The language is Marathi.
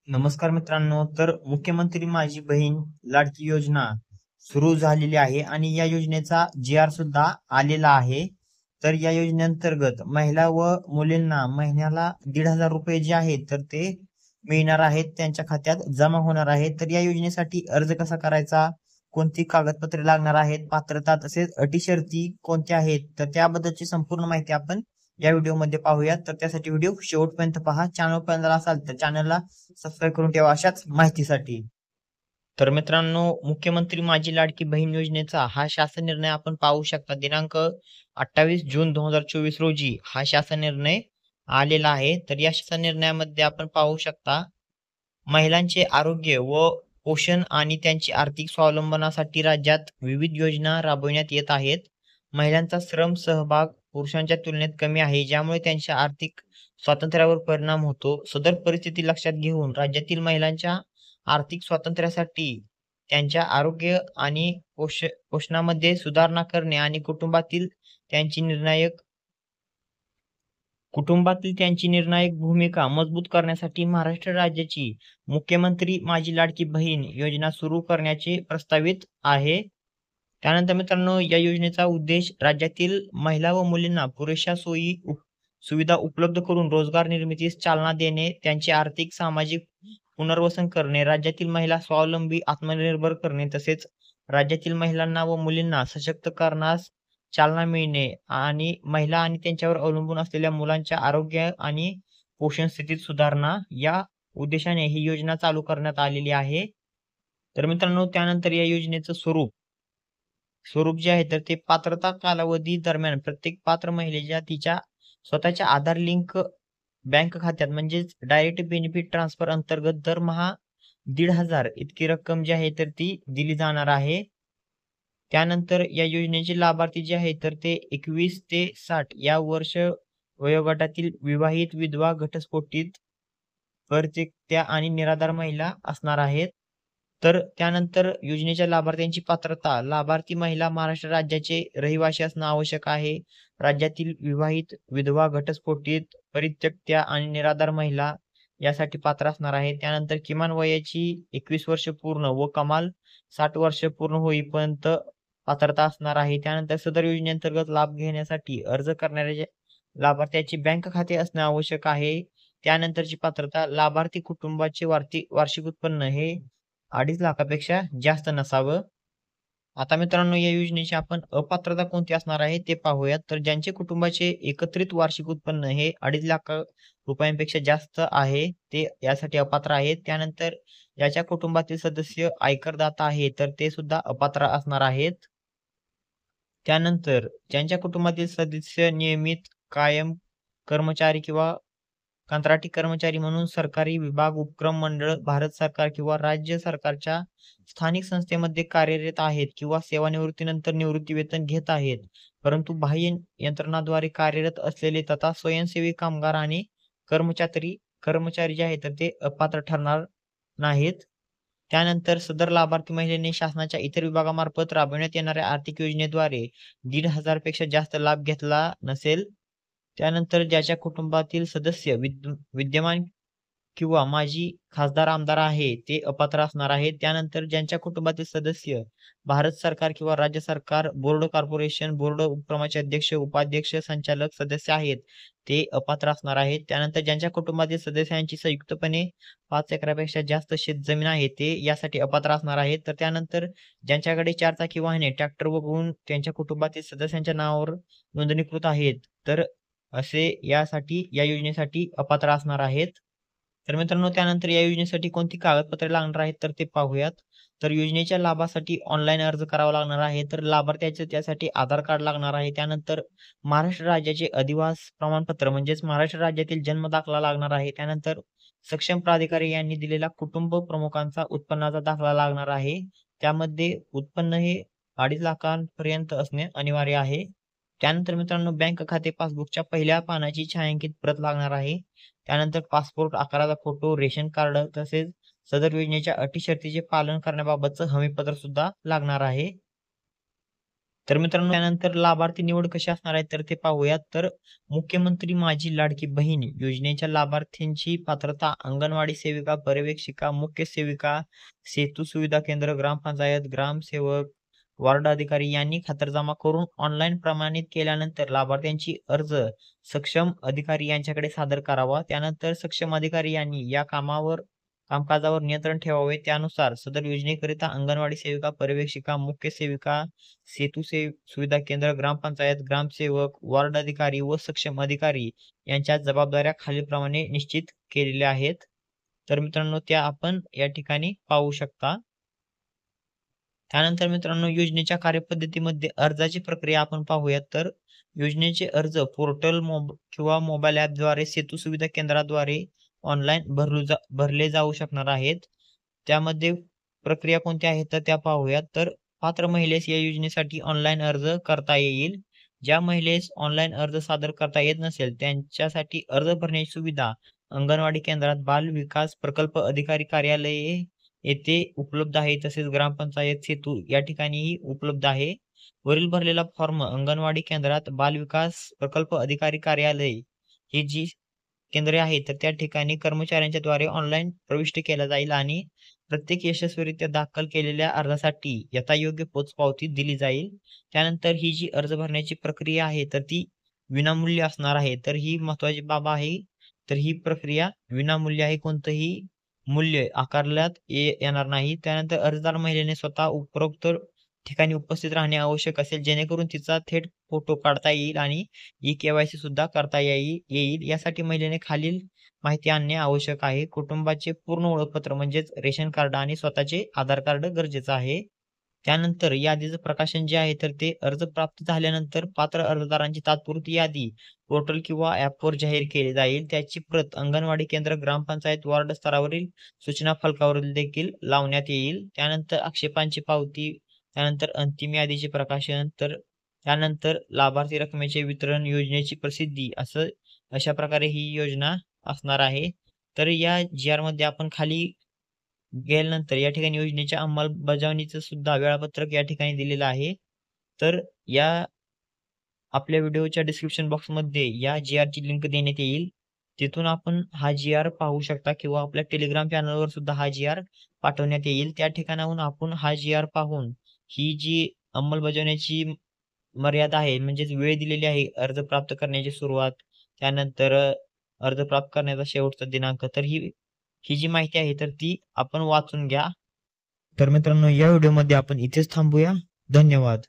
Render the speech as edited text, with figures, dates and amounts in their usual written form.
नमस्कार मित्रांनो. तर मुख्यमंत्री माझी बहीण लाडकी योजना सुरू झालेली आहे आणि या योजनेचा जी.आर. सुद्धा आलेला आहे. तर या योजनेअंतर्गत महिला व मुलींना महिन्याला 1,500 रुपये जे आहेत तर ते मिळणार आहेत, त्यांच्या खात्यात जमा होणार आहेत. तर या योजनेसाठी अर्ज कसा करायचा, कोणती कागदपत्रे लागणार आहेत, पात्रता तसेच अटी शर्ती कोणत्या आहेत, तर त्याबद्दलची संपूर्ण माहिती आपण या व्हिडिओमध्ये पाहूयात. तर त्यासाठी व्हिडिओ शेवटपर्यंत पहा. चॅनल पर्यंत असाल तर चॅनलला सबस्क्राईब करून ठेवा अशाच माहितीसाठी. तर मित्रांनो, मुख्यमंत्री माझी लाडकी बहीण योजनेचा हा शासन निर्णय आपण पाहू शकता. दिनांक 28 जून 2024 रोजी हा शासन निर्णय आलेला आहे. तर या शासन निर्णयामध्ये आपण पाहू शकता, महिलांचे आरोग्य व पोषण आणि त्यांची आर्थिक स्वावलंबनासाठी राज्यात विविध योजना राबविण्यात येत आहेत. महिलांचा श्रम सहभाग पुरुषांच्या तुलनेत कमी आहे, ज्यामुळे त्यांच्या आर्थिक स्वातंत्र्यावर परिणाम होतो. सदर परिस्थिती लक्षात घेऊन राज्यातील महिलांच्या आर्थिक स्वातंत्र्यासाठी त्यांच्या आरोग्य आणि पोषणामध्ये सुधारणा करणे आणि कुटुंबातील त्यांची निर्णायक भूमिका मजबूत करण्यासाठी महाराष्ट्र राज्याची मुख्यमंत्री माझी लाडकी बहीण योजना सुरू करण्याचे प्रस्तावित आहे. त्यानंतर मित्रांनो, या योजनेचा उद्देश राज्यातील महिला व मुलींना पुरेशा सुविधा उपलब्ध करून रोजगार निर्मितीस चालना देणे, त्यांचे आर्थिक सामाजिक पुनर्वसन करणे, राज्यातील महिला स्वावलंबी आत्मनिर्भर करणे, तसेच राज्यातील महिलांना व मुलींना सशक्त करण्यास चालना मिळणे आणि महिला आणि त्यांच्यावर अवलंबून असलेल्या मुलांच्या आरोग्य आणि पोषण स्थितीत सुधारणा या उद्देशाने ही योजना चालू करण्यात आलेली आहे. तर मित्रांनो, त्यानंतर या योजनेचं स्वरूप जे आहे तर ते पात्रता कालावधी दरम्यान प्रत्येक पात्र महिलेच्या तिच्या स्वतःच्या आधार लिंक बँक खात्यात म्हणजेच डायरेक्ट बेनिफिट ट्रान्सफर अंतर्गत दरमहा 1,500 इतकी रक्कम जी आहे तर ती दिली जाणार आहे. त्यानंतर या योजनेचे लाभार्थी जे आहेत तर ते 21 ते 60 या वर्ष वयोगटातील विवाहित, विधवा, घटस्फोटित, परित्यक्त्या आणि निराधार महिला असणार आहेत. तर त्यानंतर योजनेच्या लाभार्थ्यांची पात्रता: लाभार्थी महिला महाराष्ट्र राज्याचे रहिवासी असणं आवश्यक आहे. राज्यातील विवाहित, विधवा, घटस्फोटित, परित्यक्त्या आणि निराधार महिला यासाठी पात्र असणार आहे. त्यानंतर किमान वयाची 21 वर्ष पूर्ण व कमाल 60 वर्ष पूर्ण होईपर्यंत पात्रता असणार आहे. त्यानंतर सदर योजनेअंतर्गत लाभ घेण्यासाठी अर्ज करणाऱ्या लाभार्थ्याचे बँक खाते असणे आवश्यक आहे. त्यानंतरची पात्रता: लाभार्थी कुटुंबाचे वार्षिक उत्पन्न हे 2.5 लाखापेक्षा जास्त नसावं. आता मित्रांनो, या योजनेची आपण अपात्रता कोणती असणार आहे ते पाहूयात. तर ज्यांचे कुटुंबाचे एकत्रित वार्षिक उत्पन्न हे 2.5 लाख रुपयांपेक्षा जास्त आहे, ते यासाठी अपात्र आहेत. त्यानंतर ज्याच्या कुटुंबातील सदस्य आयकरदाता आहे, तर ते सुद्धा अपात्र असणार आहेत. त्यानंतर ज्यांच्या कुटुंबातील सदस्य नियमित, कायम कर्मचारी किंवा कंत्राटी कर्मचारी म्हणून सरकारी विभाग, उपक्रम, मंडळ, भारत सरकार किंवा राज्य सरकारच्या स्थानिक संस्थेमध्ये कार्यरत आहेत किंवा सेवानिवृत्तीनंतर निवृत्तीवेतन घेत आहेत, परंतु बाह्य यंत्रणाद्वारे कार्यरत असलेले तथा स्वयंसेवी कामगार आणि कर्मचारी कर्मचारी जे आहेत तर ते अपात्र ठरणार नाहीत. त्यानंतर सदर लाभार्थी महिलेने शासनाच्या इतर विभागामार्फत राबविण्यात येणाऱ्या आर्थिक योजनेद्वारे 1,500 पेक्षा जास्त लाभ घेतला नसेल. त्यानंतर ज्याच्या कुटुंबातील सदस्य विद्यमान किंवा माजी खासदार, आमदार आहे, ते अपात्र असणार आहेत. त्यानंतर ज्यांच्या कुटुंबातील सदस्य भारत सरकार किंवा राज्य सरकार, बोर्ड, कॉर्पोरेशन, बोर्ड, उपक्रमाचे अध्यक्ष, उपाध्यक्ष, संचालक, सदस्य आहेत, ते अपात्र असणार आहेत. त्यानंतर ज्यांच्या कुटुंबातील सदस्यांची संयुक्तपणे 5 एकरापेक्षा जास्त शेतजमीन आहे, ते यासाठी अपात्र असणार आहेत. तर त्यानंतर ज्यांच्याकडे 4 चाकी वाहने, ट्रॅक्टर वगळून त्यांच्या कुटुंबातील सदस्यांच्या नावावर नोंदणीकृत आहेत, तर असे या योजनेसाठी अपात्र असणार आहेत. तर मित्रांनो, त्यानंतर या योजनेसाठी कोणती कागदपत्रे लागणार आहेत तर ते पाहूयात. तर योजनेच्या लाभासाठी ऑनलाईन अर्ज करावा लागणार आहे. तर लाभार्थ्याचे त्यासाठी आधार कार्ड लागणार आहे. त्यानंतर महाराष्ट्र राज्याचे अधिवास प्रमाणपत्र म्हणजेच महाराष्ट्र राज्यातील जन्म दाखला लागणार आहे. त्यानंतर सक्षम प्राधिकारी यांनी दिलेला कुटुंब प्रमुखांचा उत्पन्नाचा दाखला लागणार आहे. त्यामध्ये उत्पन्न हे 2.5 लाखांपर्यंत असणे अनिवार्य आहे. त्यानंतर मित्रांनो, बँक खाते पासबुकच्या पहिल्या पानाची छायांकित प्रत लागणार आहे. त्यानंतर पासपोर्ट आकाराचा फोटो, रेशन कार्ड तसेच सदर योजनेच्या अटी शर्तीचे पालन करण्याबाबतचं हमीपत्र सुद्धा लागणार आहे. तर मित्रांनो त्यानंतर लाभार्थी निवड कशी असणार आहे तर ते पाहूयात. तर मुख्यमंत्री माझी लाडकी बहीण योजनेच्या लाभार्थ्यांची पात्रता अंगणवाडी सेविका, पर्यवेक्षिका, मुख्य सेविका, सेतू सुविधा केंद्र, ग्रामपंचायत, ग्रामसेवक, वार्ड अधिकारी यांनी खातरजमा करून ऑनलाईन प्रमाणित केल्यानंतर लाभार्थ्यांची अर्ज सक्षम अधिकारी यांच्याकडे सादर करावा. त्यानंतर सक्षम अधिकारी यांनी या कामकाजावर नियंत्रण ठेवावे. त्यानुसार सदर योजनेकरिता अंगणवाडी सेविका, पर्यवेक्षिका, मुख्य सेविका, सुविधा केंद्र, ग्रामपंचायत, ग्रामसेवक, वार्ड अधिकारी व सक्षम अधिकारी यांच्या जबाबदाऱ्या खालीलप्रमाणे निश्चित केलेल्या आहेत. तर मित्रांनो त्या आपण या ठिकाणी पाहू शकता. त्यानंतर मित्रांनो योजनेच्या कार्यपद्धतीमध्ये अर्जाची प्रक्रिया आपण पाहूयात. तर योजनेचे अर्ज पोर्टल किंवा मोबाईल ॲपद्वारे सेतू सुविधा केंद्राद्वारे ऑनलाईन भरले जाऊ शकणार आहेत. त्यामध्ये प्रक्रिया कोणत्या आहेत तर त्या पाहूयात. तर पात्र महिलेस या योजनेसाठी ऑनलाईन अर्ज करता येईल. ज्या महिलेस ऑनलाईन अर्ज सादर करता येत नसेल त्यांच्यासाठी अर्ज भरण्याची सुविधा अंगणवाडी केंद्रात, बाल विकास प्रकल्प अधिकारी कार्यालये येथे उपलब्ध आहे. तसेच ग्रामपंचायत सेतू या ठिकाणीही उपलब्ध आहे. वरील भरलेला फॉर्म अंगणवाडी केंद्रात, बाल विकास प्रकल्प अधिकारी कार्यालय ही जी केंद्रे आहेत तर त्या ठिकाणी कर्मचाऱ्यांच्या द्वारे ऑनलाईन प्रविष्ट केला जाईल आणि प्रत्येक यशस्वीरित्या दाखल केलेल्या अर्जासाठी यथायोग्य पोचपावती दिली जाईल. त्यानंतर ही जी अर्ज भरण्याची प्रक्रिया आहे तर ती विनामूल्य असणार आहे. तर ही महत्त्वाची बाब आहे. तर ही प्रक्रिया विनामूल्य आहे. कोणतंही मूल्य आकारण्यात येणार नाही. त्यानंतर अर्जदार महिलेने स्वतः उपरोक्त ठिकाणी उपस्थित राहणे आवश्यक असेल जेणेकरून तिचा थेट फोटो काढता येईल आणि ई-के-वाय-सी सुद्धा करता येईल. यासाठी महिलेने खालील माहिती आणणे आवश्यक आहे. कुटुंबाचे पूर्ण ओळखपत्र म्हणजेच रेशन कार्ड आणि स्वतःचे आधार कार्ड गरजेचं आहे. त्यानंतर यादीचं प्रकाशन जे आहे तर ते अर्ज प्राप्त झाल्यानंतर पात्र अर्जदारांची तात्पुरती यादी पोर्टल किंवा ॲपवर जाहीर केली जाईल. त्याची प्रत अंगणवाडी केंद्र, ग्रामपंचायत, वार्ड स्तरावरील सूचना फलकावर देखील लावण्यात येईल. त्यानंतर आक्षेपांची पावती, त्यानंतर अंतिम यादीचे प्रकाशन, तर त्यानंतर लाभार्थी रकमेचे वितरण, योजनेची प्रसिद्धी अशा प्रकारे ही योजना असणार आहे. तर या जी-आरमध्ये आपण खाली गेल्यानंतर या ठिकाणी योजनेच्या अंमलबजावणीचं सुद्धा वेळापत्रक या ठिकाणी दिलेलं आहे. तर या आपल्या व्हिडिओच्या डिस्क्रिप्शन बॉक्समध्ये या जी-आरची लिंक देण्यात येईल. तिथून आपण हा जी-आर पाहू शकता किंवा आपल्या टेलिग्राम चॅनलवर सुद्धा हा जी-आर पाठवण्यात येईल. त्या ठिकाणाहून आपण हा जी-आर पाहून ही जी अंमलबजावण्याची मर्यादा आहे म्हणजेच वेळ दिलेली आहे अर्ज प्राप्त करण्याची सुरुवात, त्यानंतर अर्ज प्राप्त करण्याचा शेवटचा दिनांक, तर ही जी माहिती आहे तर ती आपण वाचून घ्या. तर मित्रांनो या व्हिडिओमध्ये आपण इथेच थांबूया. धन्यवाद.